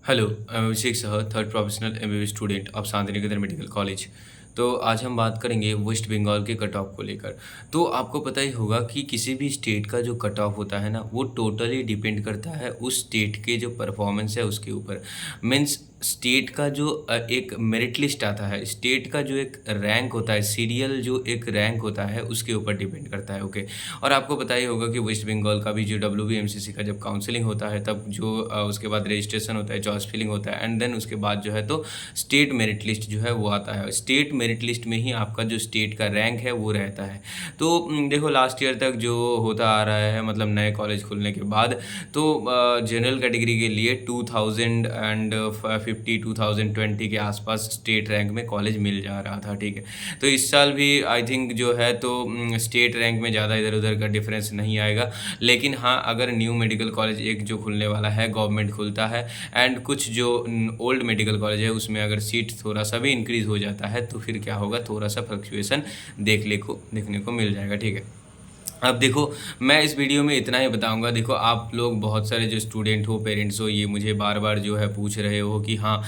Hello, मैं Abhishek Saha, third professional MBBS student of Shantiniketan Medical College. तो आज हम बात करेंगे वेस्ट बंगाल के कट ऑफ को लेकर। तो आपको पता ही होगा कि किसी भी स्टेट का जो कट ऑफ होता है ना, वो टोटली डिपेंड करता है उस स्टेट के जो परफॉर्मेंस है उसके ऊपर। मीन्स स्टेट का जो एक मेरिट लिस्ट आता है, स्टेट का जो एक रैंक होता है, सीरियल जो एक रैंक होता है, उसके ऊपर डिपेंड करता है, ओके। और आपको पता ही होगा कि वेस्ट बंगाल का भी जो डब्ल्यूबीएमसीसी का जब काउंसलिंग होता है, तब जो उसके बाद रजिस्ट्रेशन होता है, चॉइस फिलिंग होता है, एंड देन उसके बाद जो है तो स्टेट मेरिट लिस्ट जो है वो आता है। स्टेट मेरिट लिस्ट में ही आपका जो स्टेट का रैंक है वो रहता है। तो देखो, लास्ट ईयर तक जो होता आ रहा है, मतलब नए कॉलेज खुलने के बाद, तो जनरल कैटेगरी के लिए 2050 2020 के आसपास स्टेट रैंक में कॉलेज मिल जा रहा था, ठीक है। तो इस साल भी आई थिंक जो है तो स्टेट रैंक में ज़्यादा इधर उधर का डिफरेंस नहीं आएगा। लेकिन हाँ, अगर न्यू मेडिकल कॉलेज एक जो खुलने वाला है, गवर्नमेंट खुलता है, एंड कुछ जो ओल्ड मेडिकल कॉलेज है उसमें अगर सीट थोड़ा सा भी इंक्रीज़ हो जाता है, तो फिर क्या होगा, थोड़ा सा फ्लक्चुएसन देखने को मिल जाएगा, ठीक है। अब देखो, मैं इस वीडियो में इतना ही बताऊंगा। देखो, आप लोग बहुत सारे जो स्टूडेंट हो, पेरेंट्स हो, ये मुझे बार बार जो है पूछ रहे हो कि हाँ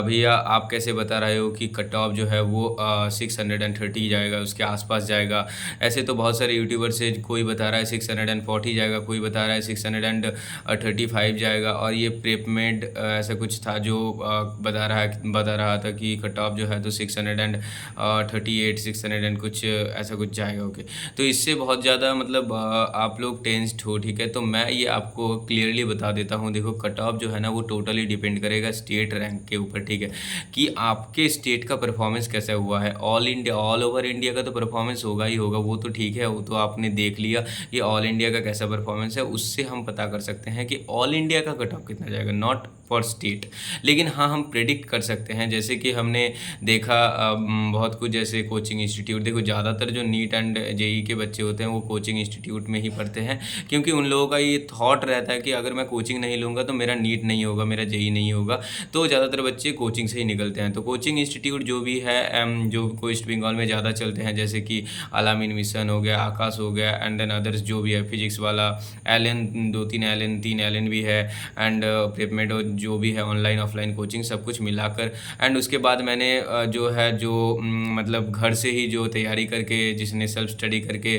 भैया, आप कैसे बता रहे हो कि कट ऑफ जो है वो 630 जाएगा, उसके आसपास जाएगा। ऐसे तो बहुत सारे यूट्यूबर से कोई बता रहा है 640 जाएगा, कोई बता रहा है 635 जाएगा, और ये प्रेपमेड ऐसा कुछ था जो बता रहा था कि कट ऑफ जो है तो 638 600 कुछ ऐसा कुछ जाएगा, ओके। तो इससे बहुत ज़्यादा मतलब आप लोग टेंस्ड हो, ठीक है। तो मैं ये आपको क्लियरली बता देता हूँ। देखो, कट ऑफ जो है ना वो टोटली डिपेंड करेगा स्टेट रैंक के ऊपर, ठीक है, कि आपके स्टेट का परफॉर्मेंस कैसा हुआ है। ऑल ओवर इंडिया का तो परफॉर्मेंस होगा ही होगा, वो तो ठीक है, वो तो आपने देख लिया। ये ऑल इंडिया का कैसा परफॉर्मेंस है, उससे हम पता कर सकते हैं कि ऑल इंडिया का कट ऑफ कितना जाएगा, नॉट फॉर स्टेट। लेकिन हाँ, हम प्रेडिक्ट कर सकते हैं, जैसे कि हमने देखा बहुत कुछ, जैसे कोचिंग इंस्टीट्यूट। देखो, ज़्यादातर जो नीट एंड जेई के बच्चे होते हैं वो कोचिंग इंस्टीट्यूट में ही पढ़ते हैं, क्योंकि उन लोगों का ये थॉट रहता है कि अगर मैं कोचिंग नहीं लूँगा तो मेरा नीट नहीं होगा, मेरा जेई नहीं होगा। तो ज़्यादातर बच्चे कोचिंग से ही निकलते हैं। तो कोचिंग इंस्टीट्यूट जो भी है, जो वेस्ट बंगाल में ज़्यादा चलते हैं, जैसे कि अलामीन मिशन हो गया, आकाश हो गया, एंड देन अदर्स जो भी है, फिजिक्स वाला, एलन, 2-3 एलन, 3 एलन भी है, एंड प्रेपमेडो जो भी है, ऑनलाइन ऑफलाइन कोचिंग सब कुछ मिलाकर। एंड उसके बाद मैंने जो है जो मतलब घर से ही जो तैयारी करके, जिसने सेल्फ स्टडी करके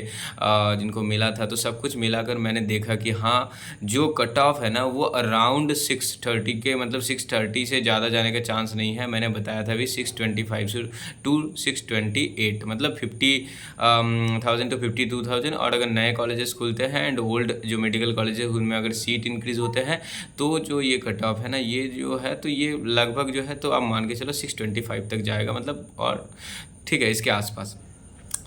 जिनको मिला था, तो सब कुछ मिलाकर मैंने देखा कि हाँ, जो कट ऑफ है ना वो अराउंड 630 के, मतलब 630 से ज़्यादा जाने का चांस नहीं है। मैंने बताया था अभी 625 से टू 628, मतलब 50,000 टू 52,000। और अगर नए कॉलेजेस खुलते हैं एंड ओल्ड जो मेडिकल कॉलेजेस उनमें अगर सीट इंक्रीज़ होते हैं, तो जो ये कट ऑफ है ना, ये जो है तो ये लगभग जो है तो आप मान के चलो 625 तक जाएगा, मतलब, और ठीक है, इसके आसपास।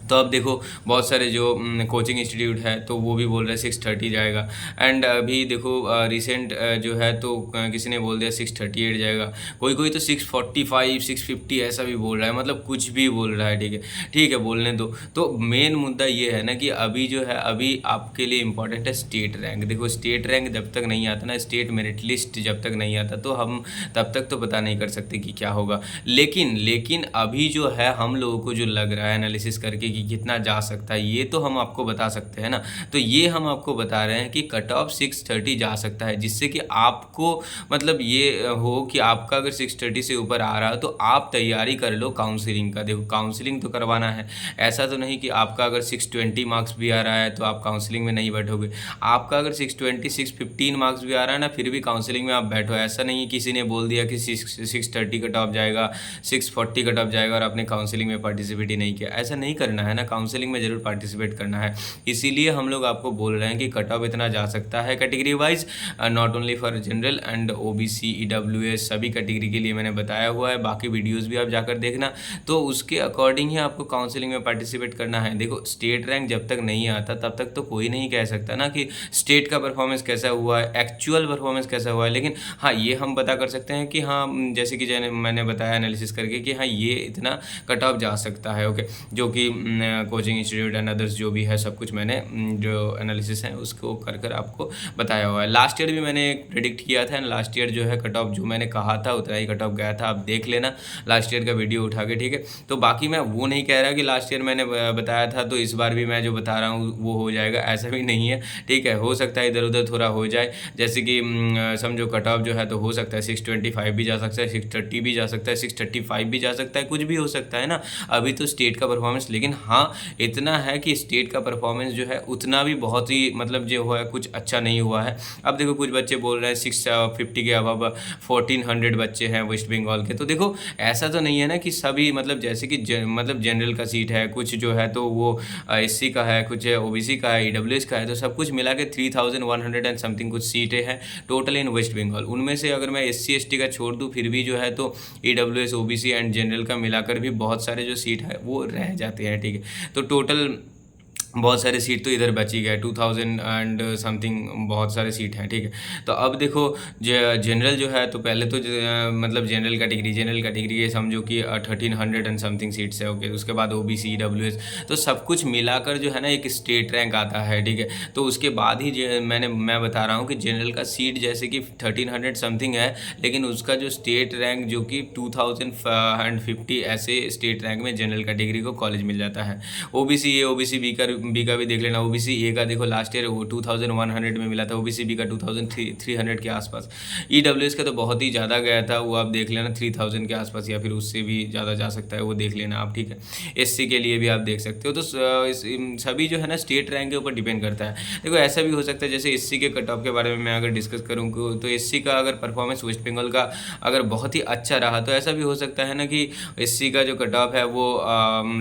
तो अब देखो, बहुत सारे जो कोचिंग इंस्टीट्यूट है तो वो भी बोल रहे हैं 630 जाएगा। एंड अभी देखो रिसेंट जो है तो किसी ने बोल दिया 638 जाएगा, कोई तो 645 650 ऐसा भी बोल रहा है, मतलब कुछ भी बोल रहा है, ठीक है। ठीक है, बोलने दो। तो मेन मुद्दा ये है ना कि अभी जो है, अभी आपके लिए इम्पॉर्टेंट है स्टेट रैंक। देखो, स्टेट रैंक जब तक नहीं आता ना, स्टेट मेरिट लिस्ट जब तक नहीं आता, तो हम तब तक तो पता नहीं कर सकते कि क्या होगा। लेकिन अभी जो है हम लोगों को जो लग रहा है एनालिसिस करके कि कितना जा सकता है, ये तो हम आपको बता सकते हैं ना। तो ये हम आपको बता रहे हैं कि कट ऑफ 630 जा सकता है, जिससे कि आपको मतलब ये हो कि आपका अगर 630 से ऊपर आ रहा है तो आप तैयारी कर लो काउंसलिंग का। देखो, काउंसलिंग तो करवाना है, ऐसा तो नहीं कि आपका अगर 620 मार्क्स भी आ रहा है तो आप काउंसलिंग में नहीं बैठोगे। आपका अगर 620 615 मार्क्स भी आ रहा है ना, फिर भी काउंसलिंग में आप बैठो। ऐसा नहीं है किसी ने बोल दिया कि 630 कट ऑफ जाएगा, 640 कट ऑफ जाएगा और आपने काउंसलिंग में पार्टिसिपेट ही नहीं किया। ऐसा नहीं करना है ना, काउंसलिंग में ज़रूर पार्टिसिपेट करना है। इसीलिए हम लोग आपको बोल रहे हैं कि कट ऑफ इतना जा सकता है category wise, not only for general and OBC EWS, सभी कैटेगरी के लिए मैंने बताया हुआ है। बाकी वीडियोज़ भी आप जाकर देखना, तो उसके अकॉर्डिंग ही आपको काउंसलिंग में पार्टिसिपेट करना है। देखो, स्टेट रैंक जब तक नहीं आता तब तक तो कोई नहीं कह सकता ना कि स्टेट का परफॉर्मेंस कैसा हुआ है, एक्चुअल परफॉर्मेंस कैसा हुआ है। लेकिन हाँ, ये हम पता कर सकते हैं कि हाँ, जैसे कि मैंने बताया एनालिसिस करके कि हाँ, ये इतना कट ऑफ जा सकता है, ओके। जो कि कोचिंग इंस्टीट्यूट एंड अदर्स जो भी है सब कुछ मैंने जो एनालिसिस है उसको कर कर आपको बताया हुआ है। लास्ट ईयर भी मैंने प्रेडिक्ट किया था एंड लास्ट ईयर जो है कट ऑफ जो मैंने कहा था उतना ही कट ऑफ गया था। आप देख लेना लास्ट ईयर का वीडियो उठा के, ठीक है। तो बाकी मैं वो नहीं कह रहा कि लास्ट ईयर मैंने बताया था तो इस बार भी मैं जो बता रहा हूँ वो हो जाएगा, ऐसा भी नहीं है, ठीक है। हो सकता है इधर उधर थोड़ा हो जाए, जैसे कि समझो कट ऑफ जो है तो हो सकता है 625 भी जा सकता है, 630 भी जा सकता है, 635 भी जा सकता है, कुछ भी हो सकता है ना। अभी तो स्टेट का परफॉर्मेंस, लेकिन हाँ इतना है कि स्टेट का परफॉर्मेंस जो है उतना भी बहुत ही मतलब जो है कुछ अच्छा नहीं हुआ है। अब देखो कुछ बच्चे बोल रहे हैं 650 के अबव 1400 बच्चे हैं वेस्ट बंगाल के। तो देखो ऐसा तो नहीं है ना कि सभी मतलब जैसे कि मतलब जनरल का सीट है, कुछ जो है तो वो एससी का है, कुछ ओबीसी का है, ईडब्ल्यूएस का है, तो सब कुछ मिला के 3100 एंड समथिंग कुछ सीटें हैं टोटल इन वेस्ट बंगाल। उनमें से अगर मैं एससी एसटी का छोड़ दूँ फिर भी जो है तो ईडब्ल्यूएस ओबीसी एंड जनरल का मिलाकर भी बहुत सारे जो सीट है वो रह जाते हैं, ठीक है। तो टोटल बहुत सारे सीट तो इधर बची गए 2000 एंड समथिंग बहुत सारे सीट हैं, ठीक है। तो अब देखो जनरल जो है तो पहले तो मतलब जनरल कैटेगरी ये समझो कि 1300 एंड समथिंग सीट्स है, ओके। उसके बाद ओबीसी ईडब्ल्यूएस तो सब कुछ मिलाकर जो है ना एक स्टेट रैंक आता है, ठीक है। तो उसके बाद ही मैं बता रहा हूँ कि जनरल का सीट जैसे कि 1300 समथिंग है, लेकिन उसका जो स्टेट रैंक जो कि 2050 ऐसे स्टेट रैंक में जनरल कैटेगरी को कॉलेज मिल जाता है। ओबीसी ए ओबीसी बी का भी देख लेना। ओबीसी ए का देखो लास्ट ईयर वो 2100 में मिला था, ओबीसी बी का 2300 के आसपास। ईडब्ल्यूएस का तो बहुत ही ज़्यादा गया था, वो आप देख लेना 3000 के आसपास या फिर उससे भी ज़्यादा जा सकता है, वो देख लेना आप, ठीक है। एससी के लिए भी आप देख सकते हो। तो सभी जो है ना स्टेट रैंक के ऊपर डिपेंड करता है। देखो ऐसा भी हो सकता है जैसे एससी के कट ऑफ के बारे में मैं अगर डिस्कस करूँ तो एससी का अगर परफॉर्मेंस वेस्ट बंगाल का अगर बहुत ही अच्छा रहा तो ऐसा भी हो सकता है ना कि एससी का जो कट ऑफ है वो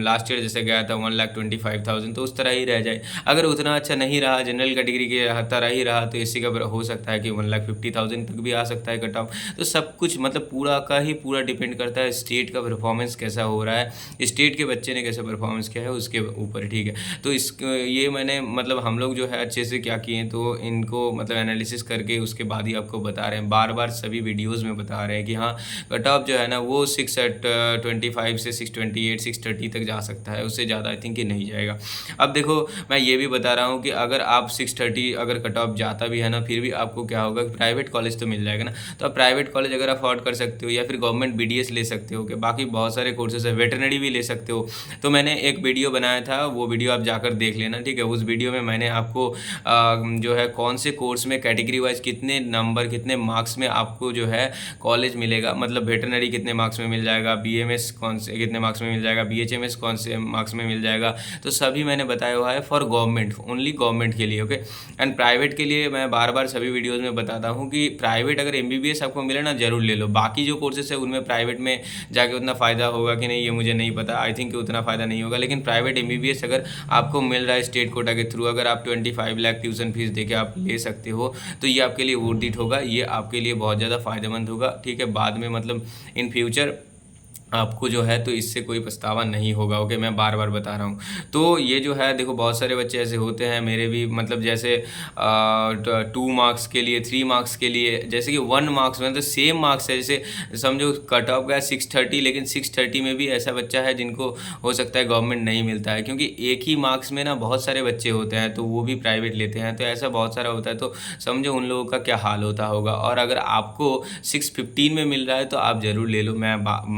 लास्ट ईयर जैसे गया था 1,25,000 तो उस तरह ही रह जाए। अगर उतना अच्छा नहीं रहा, जनरल कैटेगरी के तरह ही रहा, तो एससी का हो सकता है कि 1,50,000 तक भी आ सकता है कट ऑफ। तो सब कुछ मतलब पूरा का ही पूरा डिपेंड करता है स्टेट का परफॉर्मेंस कैसा हो रहा है, स्टेट के बच्चे ने कैसा परफॉर्मेंस किया है उसके ऊपर, ठीक है। तो ये मैंने मतलब हम लोग जो है अच्छे से क्या किए तो इनको मतलब एनालिसिस करके उसके बाद ही आपको बता रहे हैं, बार बार सभी वीडियोज़ में बता रहे हैं कि हाँ कट ऑफ जो है ना वो 625 से 628 630 तक जा सकता है, उससे ज़्यादा आई थिंक कि नहीं जाएगा। अब देखो मैं ये भी बता रहा हूँ कि अगर आप 630 अगर कट ऑफ जाता भी है ना फिर भी आपको क्या होगा, प्राइवेट कॉलेज तो मिल जाएगा ना। तो आप प्राइवेट कॉलेज अगर अफोर्ड कर सकते हो या फिर गवर्नमेंट बीडीएस ले सकते हो, कि बाकी बहुत सारे कोर्सेज है, वेटरनरी भी ले सकते हो। तो मैंने एक वीडियो बनाया था, वो वीडियो आप जाकर देख लेना, ठीक है। उस वीडियो में मैंने आपको जो है कौन से कोर्स में कैटेगरी वाइज कितने नंबर कितने मार्क्स में आपको जो है कॉलेज मिलेगा, मतलब वेटरनरी कितने मार्क्स में मिल जाएगा, बीएमएस कौन से कितने मार्क्स में मिल जाएगा, बीएचएमएस कौन से मार्क्स में मिल जाएगा, तो सभी मैंने बताया हुआ है फॉर गवर्नमेंट, ओनली गवर्नमेंट के लिए, ओके। एंड प्राइवेट के लिए मैं बार बार सभी वीडियोज़ में बताता हूँ कि प्राइवेट अगर एमबीबीएस आपको मिले ना जरूर ले लो। बाकी जो कोर्सेस है उनमें प्राइवेट में जाके उतना फ़ायदा होगा कि नहीं ये मुझे नहीं पता, आई थिंक कि उतना फ़ायदा नहीं होगा। लेकिन प्राइवेट एमबीबीएस अगर आपको मिल रहा है स्टेट कोटा के थ्रू, अगर आप 25 लाख ट्यूशन फीस देके आप ले सकते हो तो ये आपके लिए वर्थ इट होगा, ये आपके लिए बहुत ज़्यादा फ़ायदेमंद होगा, ठीक है। बाद में मतलब इन फ्यूचर आपको जो है तो इससे कोई पछतावा नहीं होगा, ओके। मैं बार बार बता रहा हूँ। तो ये जो है देखो बहुत सारे बच्चे ऐसे होते हैं, मेरे भी मतलब जैसे 2 मार्क्स के लिए 3 मार्क्स के लिए जैसे कि 1 मार्क्स में तो सेम मार्क्स है, जैसे समझो कट ऑफ गया 630, लेकिन 630 में भी ऐसा बच्चा है जिनको हो सकता है गवर्नमेंट नहीं मिलता है, क्योंकि एक ही मार्क्स में ना बहुत सारे बच्चे होते हैं तो वो भी प्राइवेट लेते हैं, तो ऐसा बहुत सारा होता है। तो समझो उन लोगों का क्या हाल होता होगा। और अगर आपको 615 में मिल रहा है तो आप ज़रूर ले लो, मैं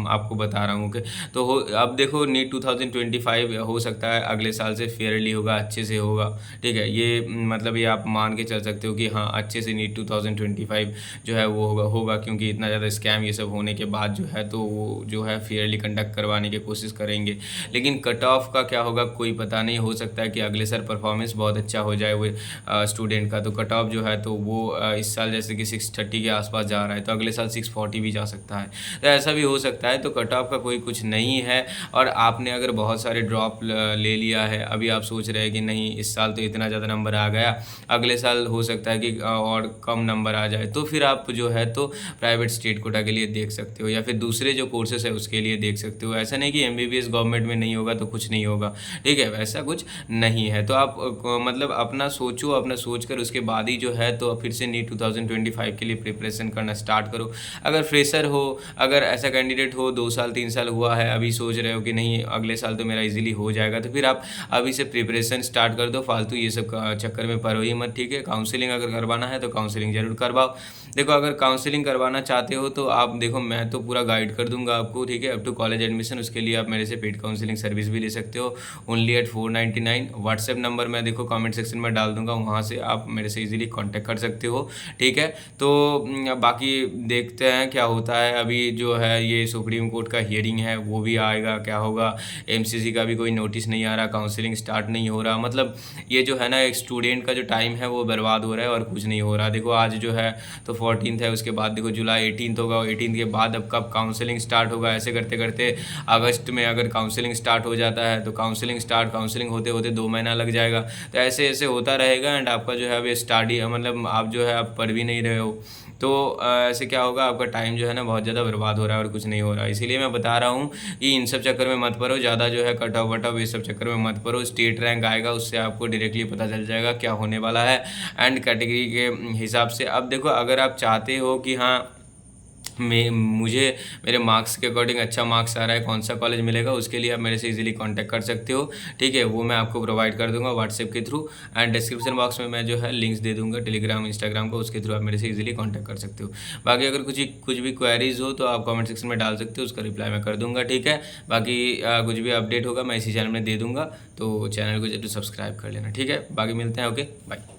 आपको बता रहा हूँ कि तो अब देखो नीट 2025 हो सकता है अगले साल से फेयरली होगा, अच्छे से होगा, ठीक है। ये मतलब ये आप मान के चल सकते हो कि हाँ अच्छे से नीट 2025 जो है वो होगा क्योंकि इतना ज़्यादा स्कैम ये सब होने के बाद जो है तो वो जो है फेयरली कंडक्ट करवाने की कोशिश करेंगे। लेकिन कट ऑफ का क्या होगा कोई पता नहीं, हो सकता है कि अगले साल परफॉर्मेंस बहुत अच्छा हो जाए वो स्टूडेंट का। तो कट ऑफ जो है तो वो इस साल जैसे कि 630 के आसपास जा रहा है तो अगले साल 640 भी जा सकता है, तो ऐसा भी हो सकता है। तो कट ऑफ का कोई कुछ नहीं है। और आपने अगर बहुत सारे ड्रॉप ले लिया है, अभी आप सोच रहे हैं कि नहीं इस साल तो इतना ज़्यादा नंबर आ गया, अगले साल हो सकता है कि और कम नंबर आ जाए, तो फिर आप जो है तो प्राइवेट स्टेट कोटा के लिए देख सकते हो या फिर दूसरे जो कोर्सेस है उसके लिए देख सकते हो। ऐसा नहीं कि एमबीबीएस गवर्नमेंट में नहीं होगा तो कुछ नहीं होगा, ठीक है, वैसा कुछ नहीं है। तो आप मतलब अपना सोचो, अपना सोच कर उसके बाद ही जो है तो फिर से नीट 2025 के लिए प्रिपरेशन करना स्टार्ट करो। अगर फ्रेशर हो, अगर ऐसा कैंडिडेट हो 2 साल साल 3 साल हुआ है, अभी सोच रहे हो कि नहीं अगले साल तो मेरा ईज़िली हो जाएगा, तो फिर आप अभी से प्रिपरेशन स्टार्ट कर दो, फालतू ये सब चक्कर में पड़ो ही मत, ठीक है। काउंसलिंग अगर करवाना है तो काउंसलिंग ज़रूर करवाओ। देखो अगर काउंसलिंग करवाना चाहते हो तो आप देखो मैं तो पूरा गाइड कर दूँगा आपको, ठीक है, अप टू कॉलेज एडमिशन। उसके लिए आप मेरे से पेड काउंसलिंग सर्विस भी ले सकते हो, ओनली एट 499। व्हाट्सएप नंबर मैं देखो कमेंट सेक्शन में डाल दूँगा, वहाँ से आप मेरे से ईज़िली कॉन्टैक्ट कर सकते हो, ठीक है। तो बाकी देखते हैं क्या होता है। अभी जो है ये सुप्रीम कोर्ट का हियरिंग है, वो भी आएगा, क्या होगा। एमसीसी का भी कोई नोटिस नहीं आ रहा, काउंसलिंग स्टार्ट नहीं हो रहा, मतलब ये जो है ना एक स्टूडेंट का जो टाइम है वो बर्बाद हो रहा है और कुछ नहीं हो रहा। देखो आज जो है तो 14th है, उसके बाद देखो जुलाई 18th होगा, 18th के बाद अब कब काउंसलिंग स्टार्ट होगा। ऐसे करते करते अगस्त में अगर काउंसलिंग स्टार्ट हो जाता है तो काउंसलिंग होते होते 2 महीना लग जाएगा। तो ऐसे ऐसे होता रहेगा एंड आपका जो है अभी स्टडी मतलब आप जो है आप पढ़ भी नहीं रहे हो, तो ऐसे क्या होगा, आपका टाइम जो है ना बहुत ज़्यादा बर्बाद हो रहा है और कुछ नहीं हो रहा है। इसीलिए मैं बता रहा हूँ कि इन सब चक्कर में मत पड़ो ज़्यादा, जो है कट ऑफ वट ऑफ ये सब चक्कर में मत पड़ो। स्टेट रैंक आएगा उससे आपको डायरेक्टली पता चल जाएगा क्या होने वाला है एंड कैटेगरी के हिसाब से। अब देखो अगर आप चाहते हो कि हाँ मुझे मेरे मार्क्स के अकॉर्डिंग अच्छा मार्क्स आ रहा है, कौन सा कॉलेज मिलेगा, उसके लिए आप मेरे से इजीली कांटेक्ट कर सकते हो, ठीक है। वो मैं आपको प्रोवाइड कर दूंगा व्हाट्सएप के थ्रू एंड डिस्क्रिप्शन बॉक्स में मैं जो है लिंक्स दे दूंगा टेलीग्राम इंस्टाग्राम को, उसके थ्रू आप मेरे से इजीली कांटेक्ट कर सकते हो। बाकी अगर कुछ भी क्वेरीज हो तो आप कमेंट सेक्शन में डाल सकते हो, उसका रिप्लाई मैं कर दूंगा, ठीक है। बाकी कुछ भी अपडेट होगा मैं इसी चैनल में दे दूंगा, तो चैनल को जरूर सब्सक्राइब कर लेना, ठीक है। बाकी मिलते हैं, ओके बाय।